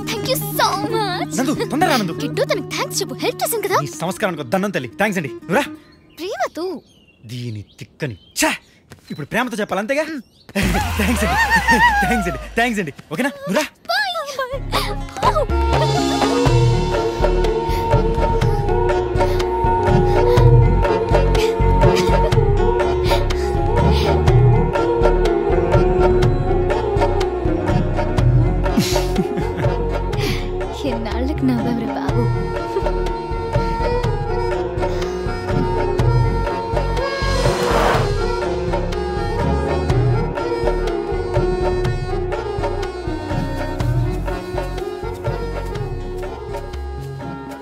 Thank you so much. నందు తొందరగా నందు. కిట్టు తనకి థాంక్స్ చెప్పు, హెల్ప్ చేసాం కదా. ఈ సంస్కారానికి దండం తల్లి. థాంక్స్ అండి. నువ్వురా. ప్రేమతో. దీని తిక్కని. ఛా! ఇప్పుడు ప్రేమతో చెప్పాలి అంతేగా. థాంక్స్ అండి. థాంక్స్ అండి. థాంక్స్ అండి. ఓకేనా? నువ్వురా. ఎన్నాళ్ళకి నవ్వెవరు బాబు.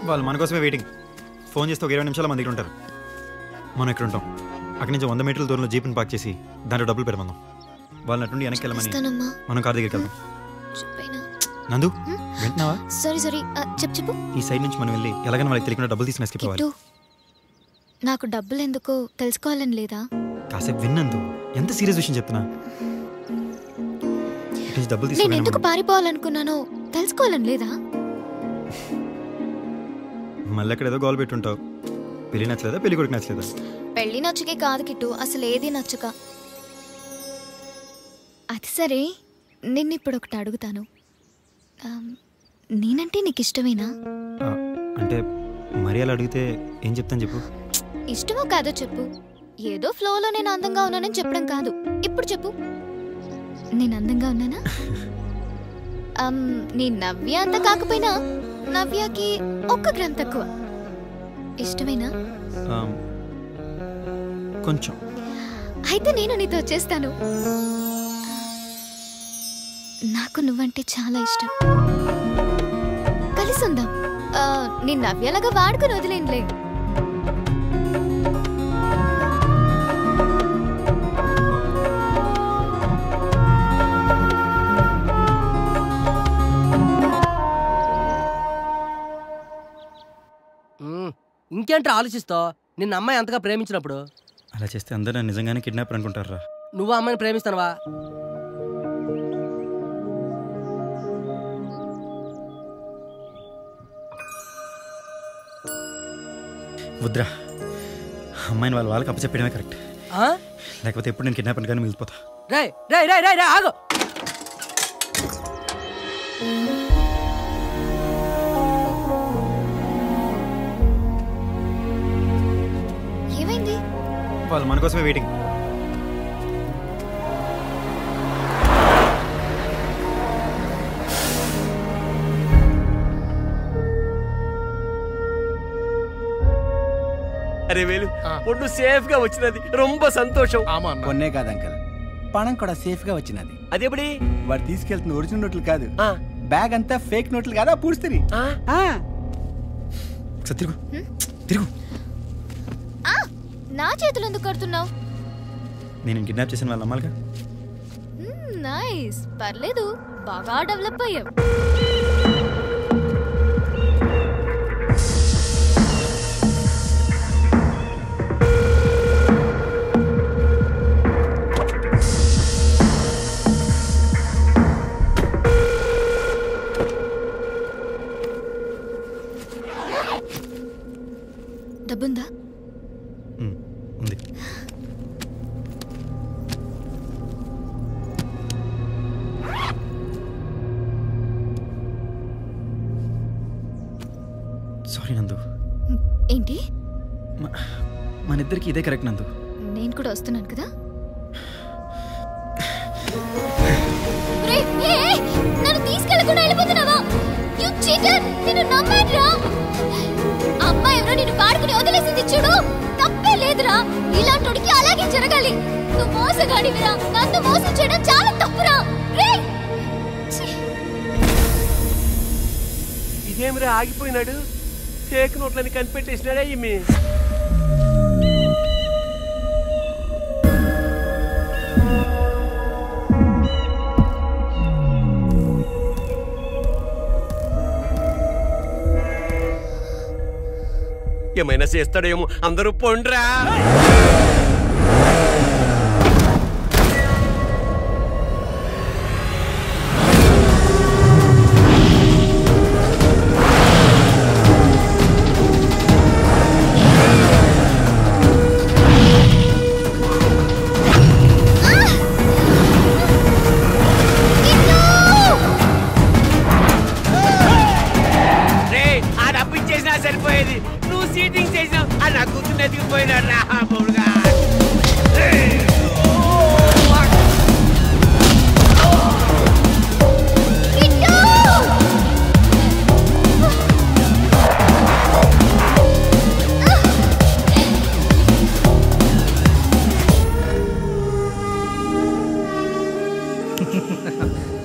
వాళ్ళు మన కోసమే వెయిటింగ్. ఫోన్ చేస్తే ఒక 20 నిమిషాలు మన దగ్గర ఉంటారు. మనం ఎక్కడ ఉంటాం? అక్కడి నుంచి 100 మీటర్ల దూరంలో జీప్ని పార్క్ చేసి దాంట్లో డబ్బులు పెడమందాం. వాళ్ళని అటుండి వెనక్కి వెళ్ళమని మనం కార్ దగ్గరికి వెళ్దాం. నందు వింటున్నావా? సారీ చెప్పు. ఈ సైడ్ నుంచి మనం వెళ్ళి ఎలాగైనా వాళ్ళకి తెలియకుండా డబ్బులు తీసుకుని ఎస్కేప్ అవ్వాలి. నాకు డబ్బులు ఎందుకో తెలుసుకోవాలని లేదా? కాసేపు విన్నందు. ఎంత సీరియస్ విషయం చెప్తున్నా. డబ్బులు నేను ఎందుకు పారిపోవాలనుకున్నానో తెలుసుకోవాలని లేదా? మళ్ళీ ఎక్కడ ఏదో గోల్ పెట్టుంటావు. పెళ్లి నచ్చలేదా, పెళ్లి కొడుకు నచ్చలేదా? పెళ్లి నచ్చకే కాదు కిట్టు, అసలు ఏది నచ్చక. అది సరే, నిన్ను ఇప్పుడు ఒకటి అడుగుతాను. నేనంటే నీకు ఇష్టమేనా? అంటే మరి అలా అడిగితే ఏం చెప్తాను చెప్పు. ఇష్టమో కాదో చెప్పు. ఏదో ఫ్లోలో నేను అందంగా ఉన్నానని చెప్పడం కాదు. ఇప్పుడు చెప్పు, నేను అందంగా ఉన్నానా? నీ నవ్య అంత కాకపోయినా నవ్యకి 1 గ్రామ్ తక్కువ. ఇష్టమేనా? కొంచెం. అయితే నేను నీతో వచ్చేస్తాను. నాకు నువ్వంటే చాలా ఇష్టం. కలిసి ఉందాం. నీ నవ్యలాగా వాడుకుని వదిలేనులే. ఇంకేంట్రా ఆలోచిస్తావు? నిన్న అమ్మాయి అంతగా ప్రేమించినప్పుడు. అలా చేస్తే అందరూ నిజంగానే కిడ్నాపర్ అనుకుంటారా? నువ్వు అమ్మాయిని ప్రేమిస్తానవా? వద్దురా. అమ్మాయిని వాళ్ళకి అప్పచెప్పడమే కరెక్ట్. లేకపోతే ఎప్పుడు నేను కిడ్నాపర్ కానీ మిగిలిపోతా. రే రే రే రే ఆగు. ఏమైంది? వాళ్ళు మన కోసమే వెయిటింగ్. అరే వేలు, పొన్ను సేఫ్ గా వచ్చినది. రొంబ సంతోషం. పొన్నే కాదు అంకల్, పణం కూడా సేఫ్ గా వచ్చినది. అదేపడి? వాడు తీసుకెళ్తున్న ఒరిజినల్ నోట్లు కాదు, బ్యాగ్ అంతా ఫేక్ నోట్లు కాదా, పూడ్స్తుంది. తిరుగు. నా చేతులు ఎందుకు కడుతున్నావు? నేను కిడ్నాప్ చేసిన వాళ్ళ అమ్మాలిగా. నైస్, పర్లేదు, బాగా డెవలప్ అయ్యావు. డబ్బుందా? ఉంది. సారీ నందు. ఏంటి? మన ఇద్దరికి ఇదే కరెక్ట్ నందు. నేను కూడా వస్తున్నాను కదా. నన్ను తీసుకెళ్ళకుండా వెళ్ళిపోతున్నావా? You cheater! నిన్ను నమ్మానురా. అమ్మాయి ఎవరో నిన్ను పాడుకుని వదిలేసింది చూడు. తప్పే లేదురా. ఇలాంటోడికి అలాగే జరగాలి. నువ్వు మోసగాడివిరా. నన్ను మోసం చేయడం చాలా తప్పురా. ఇదేమిరా ఆగిపోయినాడు? ఫేక్ నోట్లని కనిపెట్టేసినాడా ఈమె? ఏమైనా చేస్తాడేమో. అందరూ పొండ్రా.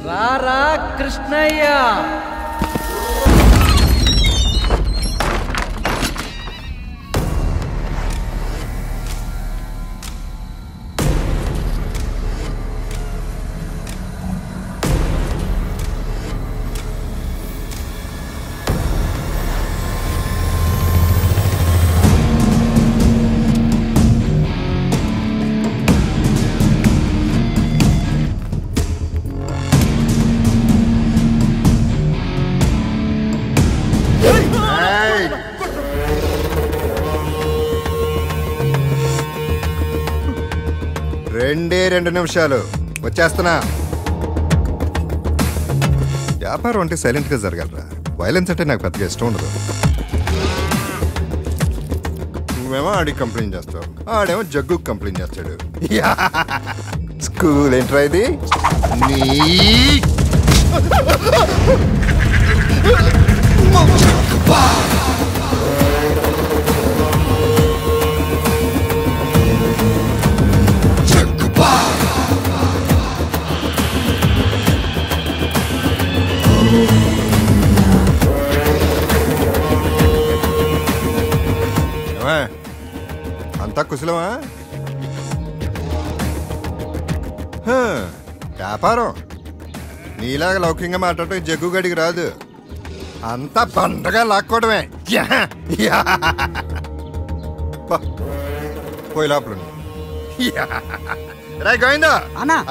రారా కృష్ణయ్య. రెండే 2 నిమిషాలు వచ్చేస్తున్నా. వ్యాపారం అంటే సైలెంట్గా జరగలరా. వైలెన్స్ అంటే నాకు పెద్దగా ఇష్టం ఉండదు. నువ్వేమో ఆడికి కంప్లైంట్ చేస్తావు, ఆడేమో జగ్గు కంప్లైంట్ చేస్తాడు. స్కూల్ ఏంట్రా ఇది? నీ అంతా కుశలమా? వ్యాపారం నీలాగా లౌకికంగా మాట్లాడటం జగ్గు గడికి రాదు. అంతా పండగా లాక్కోవడమే. పోయి లోపల రా గోవిందా.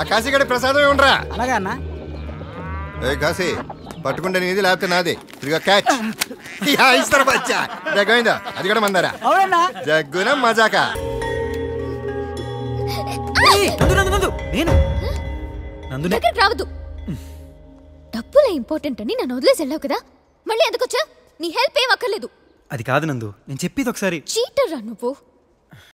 ఆ కాశీగడి ప్రసాదం ఉండరా. అలాగే అన్న. ఏ కాశీ పట్టుకుంటే నీది లేకపోతే నాది. ఇదిగో క్యాచ్. ఇస్తారు బచ్చా. రే గోవిందా అది కూడా మందారా. జగ్గున మజాకా. రావద్దు. డబ్బులే ఇంపార్టెంట్ అని నన్ను వదిలేసి వెళ్ళావు కదా, మళ్ళీ ఎందుకొచ్చా? నీ హెల్ప్ ఏం అక్కర్లేదు. అది కాదు నందు, నేను చెప్పేది ఒకసారి. చీటర్ రా నువ్వు.